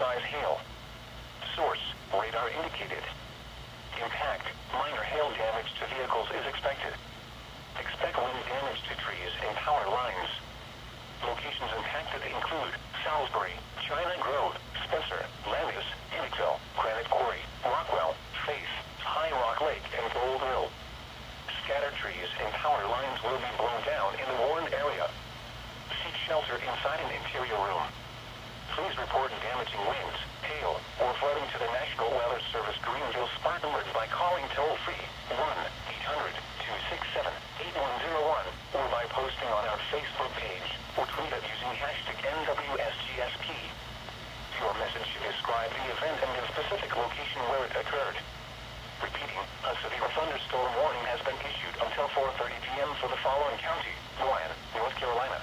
size hail. Source, radar indicated. Impact, minor hail damage to vehicles is expected. Expect wind damage to trees and power lines. Locations impacted include Salisbury, China Grove, Spencer, Landis, Unixville, Granite Quarry, Rockwell, Faith, High Rock Lake, and Gold Hill. Scattered trees and power lines will be blown down in the warned area. Seek shelter inside an interior room. Please report damaging winds, hail, or flooding to the National Weather Service Greenville Spark Alert by calling toll-free 1-800-267-8101 or by posting on our Facebook page or tweet it using hashtag NWSGSP. Your message should describe the event and the specific location where it occurred. Repeating, a severe thunderstorm warning has been issued until 4:30 p.m. for the following county: Lyon, North Carolina,